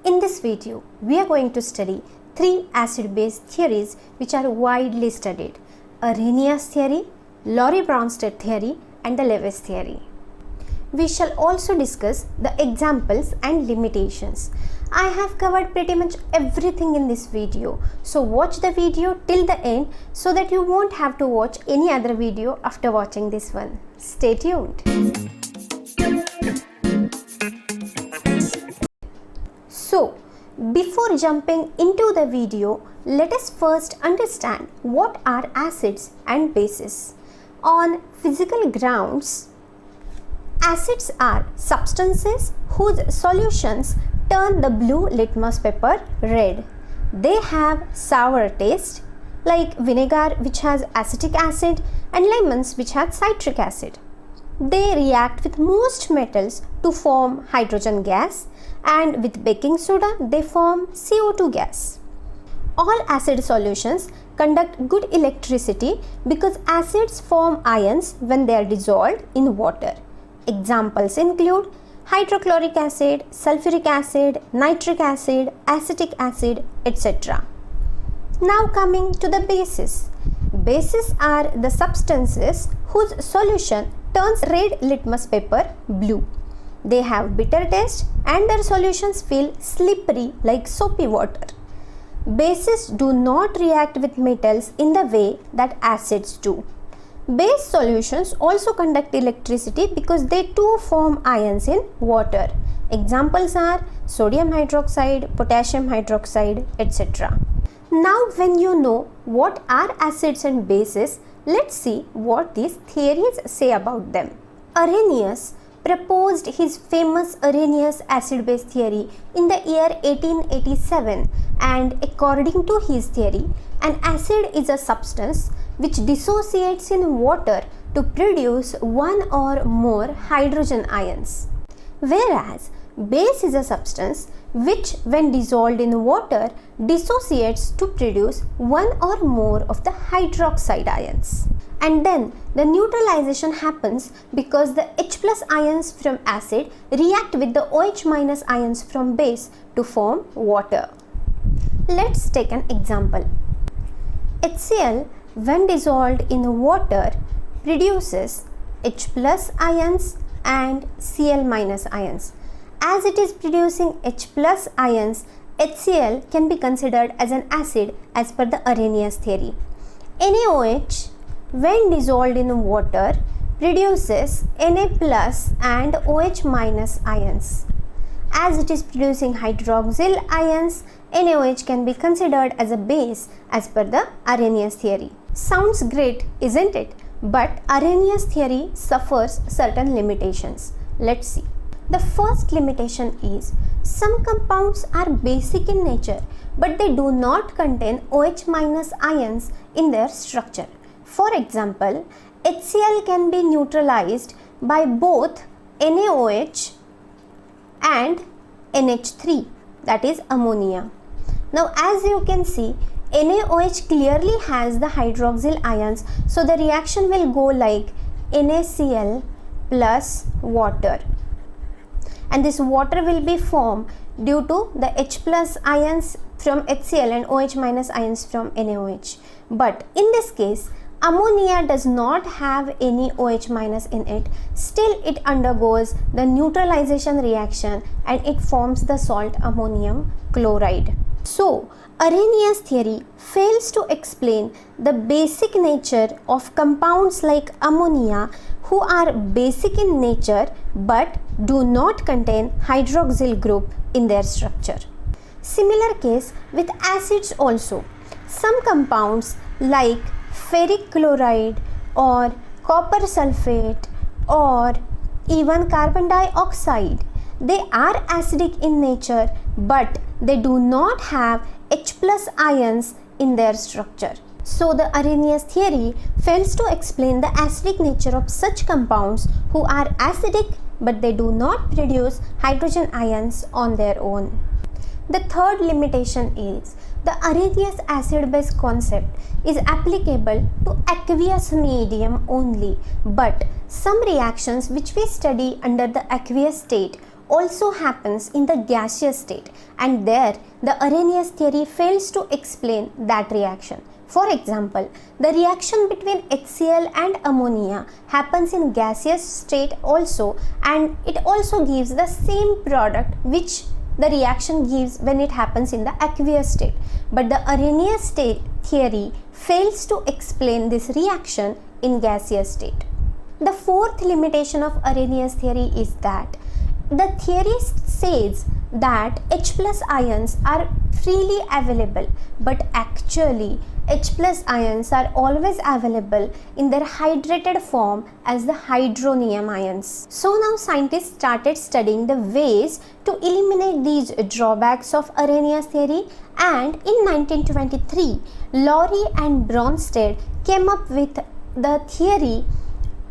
In this video, we are going to study three acid-base theories which are widely studied: Arrhenius theory, Lowry-Bronsted theory and the Lewis theory. We shall also discuss the examples and limitations. I have covered pretty much everything in this video, so watch the video till the end so that you won't have to watch any other video after watching this one. Stay tuned. So, before jumping into the video, let us first understand what are acids and bases. On physical grounds, acids are substances whose solutions turn the blue litmus paper red. They have sour taste, like vinegar which has acetic acid and lemons which have citric acid. They react with most metals to form hydrogen gas, and with baking soda they form CO2 gas. All acid solutions conduct good electricity because acids form ions when they are dissolved in water. Examples include hydrochloric acid, sulfuric acid, nitric acid, acetic acid, etc. Now coming to the bases. Bases are the substances whose solution turns red litmus paper blue. They have bitter taste and their solutions feel slippery like soapy water. Bases do not react with metals in the way that acids do. Base solutions also conduct electricity because they too form ions in water. Examples are sodium hydroxide, potassium hydroxide, etc. Now when you know what are acids and bases, let's see what these theories say about them. Arrhenius proposed his famous Arrhenius acid-base theory in the year 1887, and according to his theory, an acid is a substance which dissociates in water to produce one or more hydrogen ions, whereas base is a substance which, when dissolved in water, dissociates to produce one or more of the hydroxide ions. And then the neutralization happens because the H plus ions from acid react with the OH minus ions from base to form water. Let's take an example. HCl, when dissolved in water, produces H plus ions and Cl minus ions. As it is producing H plus ions, HCl can be considered as an acid as per the Arrhenius theory. NaOH, when dissolved in water, produces Na plus and OH minus ions. As it is producing hydroxyl ions, NaOH can be considered as a base as per the Arrhenius theory. Sounds great, isn't it? But Arrhenius theory suffers certain limitations. Let's see. The first limitation is some compounds are basic in nature, but they do not contain OH minus ions in their structure. For example, HCl can be neutralized by both NaOH and NH3, that is ammonia. Now as you can see, NaOH clearly has the hydroxyl ions, so the reaction will go like NaCl plus water, and this water will be formed due to the H plus ions from HCl and OH minus ions from NaOH. But in this case, ammonia does not have any OH minus in it. Still it undergoes the neutralization reaction and it forms the salt ammonium chloride. So Arrhenius theory fails to explain the basic nature of compounds like ammonia, who are basic in nature but do not contain hydroxyl group in their structure. Similar case with acids also. Some compounds like ferric chloride or copper sulfate or even carbon dioxide, they are acidic in nature but they do not have H plus ions in their structure. So the Arrhenius theory fails to explain the acidic nature of such compounds who are acidic but they do not produce hydrogen ions on their own. The third limitation is the Arrhenius acid-base concept is applicable to aqueous medium only, but some reactions which we study under the aqueous state also happens in the gaseous state, and there the Arrhenius theory fails to explain that reaction. For example, the reaction between HCl and ammonia happens in gaseous state also, and it also gives the same product which the reaction gives when it happens in the aqueous state. But the Arrhenius theory fails to explain this reaction in gaseous state. The fourth limitation of Arrhenius theory is that the theory says that H plus ions are freely available, but actually H plus ions are always available in their hydrated form as the hydronium ions. So now scientists started studying the ways to eliminate these drawbacks of Arrhenius theory, and in 1923 Lowry and Bronsted came up with the theory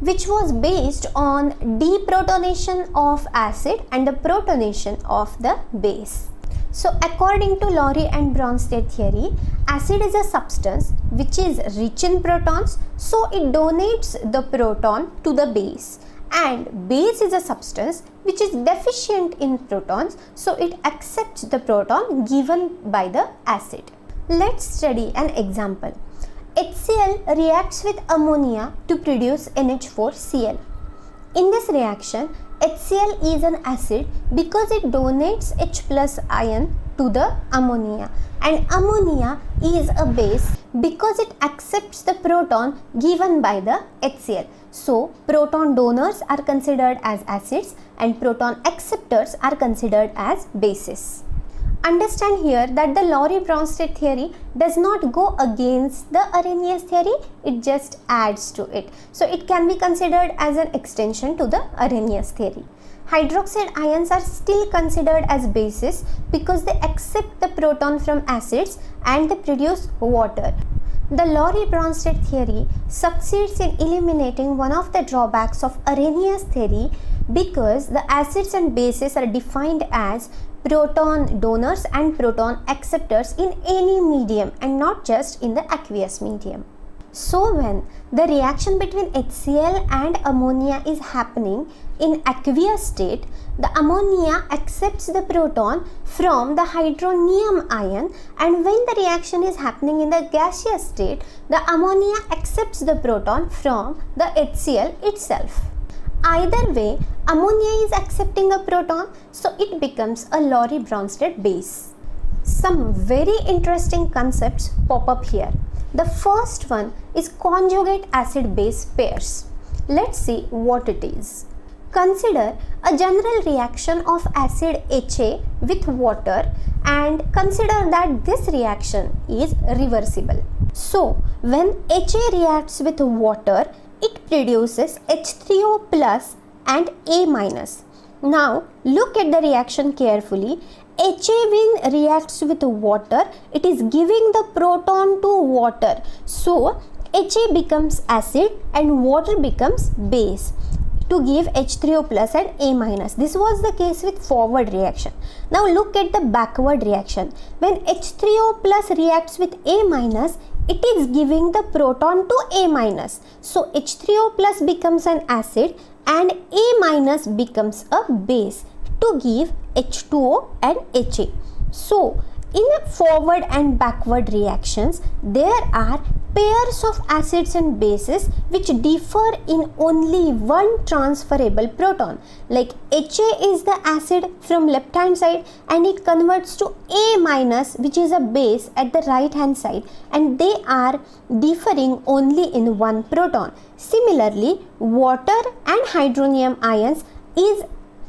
which was based on deprotonation of acid and the protonation of the base. So according to Lowry and Bronsted theory, acid is a substance which is rich in protons, so it donates the proton to the base, and base is a substance which is deficient in protons, so it accepts the proton given by the acid. Let's study an example. HCl reacts with ammonia to produce NH4Cl. In this reaction, HCl is an acid because it donates H plus ion to the ammonia, and ammonia is a base because it accepts the proton given by the HCl. So, proton donors are considered as acids and proton acceptors are considered as bases. Understand here that the Lowry-Bronsted theory does not go against the Arrhenius theory, it just adds to it. So it can be considered as an extension to the Arrhenius theory. Hydroxide ions are still considered as bases because they accept the proton from acids and they produce water. The Lowry-Bronsted theory succeeds in eliminating one of the drawbacks of Arrhenius theory because the acids and bases are defined as proton donors and proton acceptors in any medium and not just in the aqueous medium. So when the reaction between HCl and ammonia is happening in aqueous state, the ammonia accepts the proton from the hydronium ion, and when the reaction is happening in the gaseous state, the ammonia accepts the proton from the HCl itself. Either way, ammonia is accepting a proton, so it becomes a Lowry-Bronsted base. Some very interesting concepts pop up here. The first one is conjugate acid-base pairs. Let's see what it is. Consider a general reaction of acid HA with water and consider that this reaction is reversible. So, when HA reacts with water, it produces H3O plus and A minus. Now look at the reaction carefully. HA when reacts with water, it is giving the proton to water. So HA becomes acid and water becomes base to give H3O plus and A minus. This was the case with forward reaction. Now look at the backward reaction. When H3O plus reacts with A minus, it is giving the proton to A minus. So H3O plus becomes an acid and A minus becomes a base to give H2O and HA. So in forward and backward reactions, there are pairs of acids and bases which differ in only one transferable proton. Like HA is the acid from left hand side and it converts to A minus, which is a base at the right hand side, and they are differing only in one proton. Similarly, water and hydronium ions is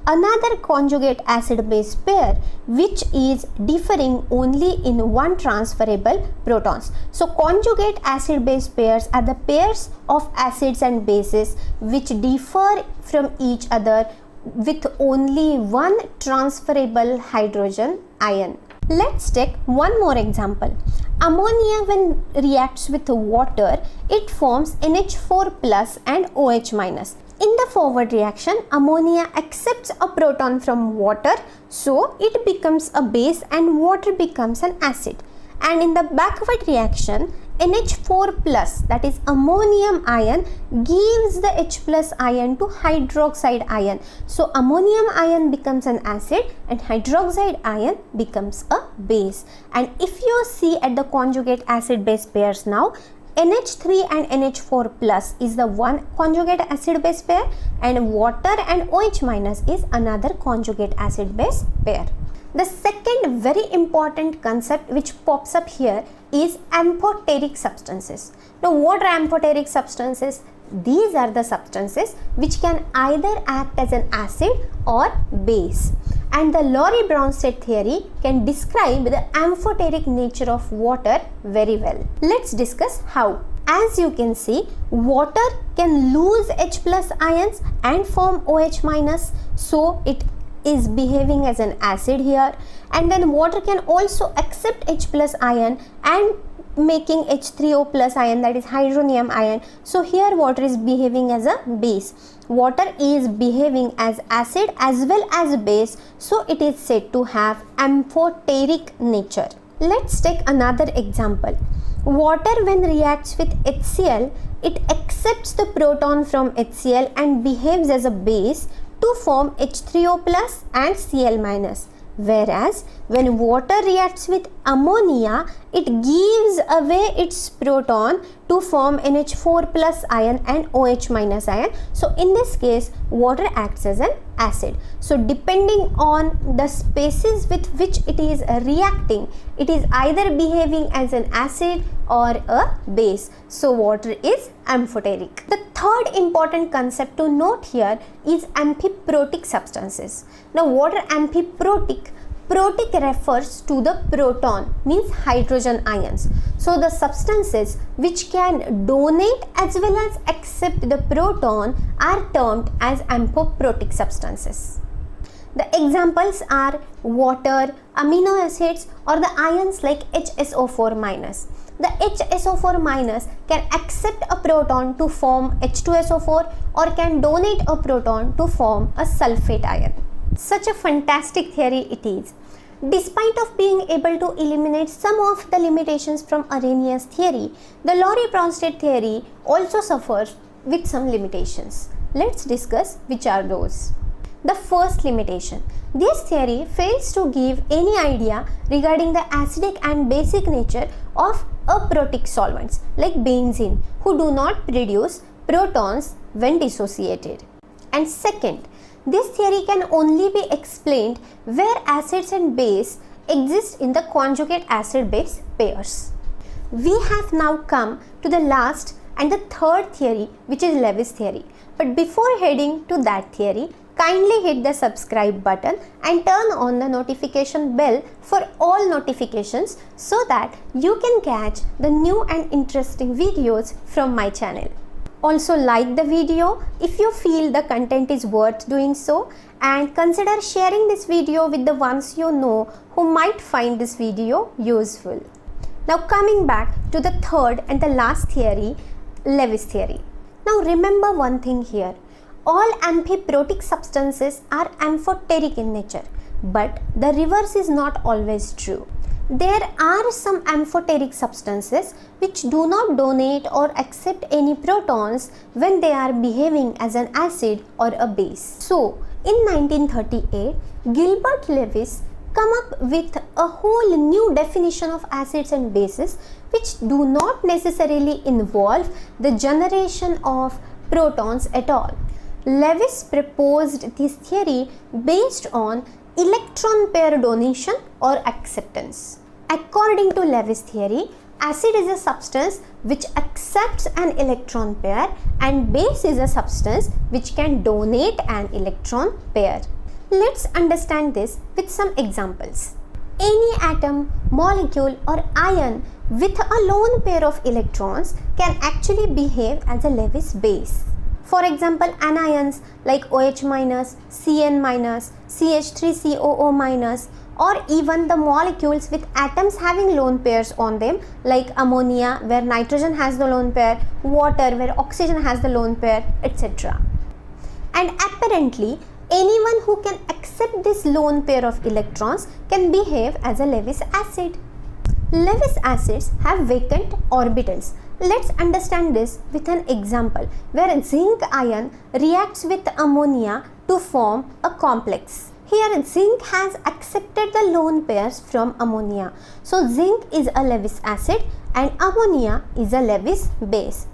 another conjugate acid base pair which is differing only in one transferable protons. So conjugate acid base pairs are the pairs of acids and bases which differ from each other with only one transferable hydrogen ion. Let's take one more example. Ammonia when reacts with water, it forms NH4 plus and OH minus. In the forward reaction, ammonia accepts a proton from water, so it becomes a base and water becomes an acid. And in the backward reaction, NH4 plus, that is ammonium ion, gives the H plus ion to hydroxide ion. So ammonium ion becomes an acid and hydroxide ion becomes a base. And if you see at the conjugate acid base pairs now, NH3 and NH4 plus is the one conjugate acid base pair and water and OH minus is another conjugate acid base pair. The second very important concept which pops up here is amphoteric substances. Now what are amphoteric substances? These are the substances which can either act as an acid or base. And the Lowry-Bronsted theory can describe the amphoteric nature of water very well. Let's discuss how. As you can see, water can lose H plus ions and form OH minus, so it is behaving as an acid here, and then water can also accept H plus ion and making H3O plus ion, that is hydronium ion. So here water is behaving as a base. Water is behaving as acid as well as base, so it is said to have amphoteric nature. Let's take another example. Water when reacts with HCl, it accepts the proton from HCl and behaves as a base to form H3O plus and Cl minus. Whereas when water reacts with ammonia, it gives away its proton to form NH4 plus ion and OH minus ion. So in this case, water acts as an acid. So depending on the species with which it is reacting, it is either behaving as an acid or a base. So water is amphoteric. The third important concept to note here is amphiprotic substances. Now what are amphiprotic? Protic refers to the proton, means hydrogen ions. So the substances which can donate as well as accept the proton are termed as amphiprotic substances. The examples are water, amino acids, or the ions like HSO4 minus. The HSO4 minus can accept a proton to form H2SO4 or can donate a proton to form a sulfate ion. Such a fantastic theory it is. Despite of being able to eliminate some of the limitations from Arrhenius theory, the Lowry-Bronsted theory also suffers with some limitations. Let's discuss which are those. The first limitation. This theory fails to give any idea regarding the acidic and basic nature of aprotic solvents like benzene, who do not produce protons when dissociated. And second, this theory can only be explained where acids and base exist in the conjugate acid-base pairs. We have now come to the last and the third theory, which is Lewis theory. But before heading to that theory, kindly hit the subscribe button and turn on the notification bell for all notifications so that you can catch the new and interesting videos from my channel. Also like the video if you feel the content is worth doing so, and consider sharing this video with the ones you know who might find this video useful. Now coming back to the third and the last theory, Lewis theory. Now remember one thing here. All amphiprotic substances are amphoteric in nature, but the reverse is not always true. There are some amphoteric substances which do not donate or accept any protons when they are behaving as an acid or a base. So, in 1938, Gilbert Lewis come up with a whole new definition of acids and bases which do not necessarily involve the generation of protons at all. Lewis proposed this theory based on electron pair donation or acceptance. According to Lewis theory, acid is a substance which accepts an electron pair and base is a substance which can donate an electron pair. Let's understand this with some examples. Any atom, molecule or ion with a lone pair of electrons can actually behave as a Lewis base. For example, anions like OH minus, Cn minus, CH3COO minus, or even the molecules with atoms having lone pairs on them like ammonia where nitrogen has the lone pair, water where oxygen has the lone pair, etc. And apparently, anyone who can accept this lone pair of electrons can behave as a Lewis acid. Lewis acids have vacant orbitals. Let's understand this with an example where zinc ion reacts with ammonia to form a complex. Here zinc has accepted the lone pairs from ammonia. So zinc is a Lewis acid and ammonia is a Lewis base.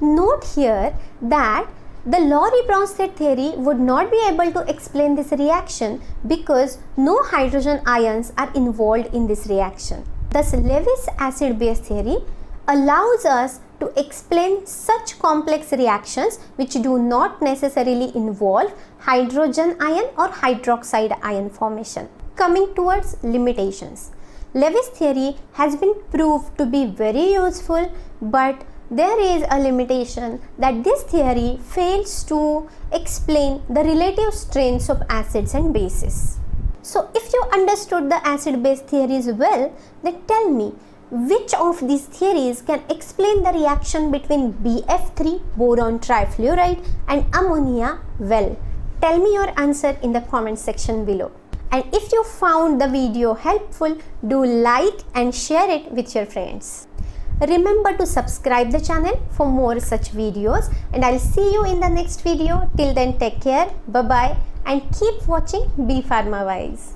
Note here that the Lowry-Bronsted theory would not be able to explain this reaction because no hydrogen ions are involved in this reaction. Thus, Lewis acid-base theory allows us to explain such complex reactions which do not necessarily involve hydrogen ion or hydroxide ion formation. Coming towards limitations. Lewis theory has been proved to be very useful, but there is a limitation that this theory fails to explain the relative strengths of acids and bases. So if you understood the acid-base theories well, then tell me which of these theories can explain the reaction between BF3 boron trifluoride and ammonia well. Tell me your answer in the comment section below. And if you found the video helpful, do like and share it with your friends. Remember to subscribe the channel for more such videos, and I'll see you in the next video. Till then, take care, bye bye, and keep watching B Pharma Wise.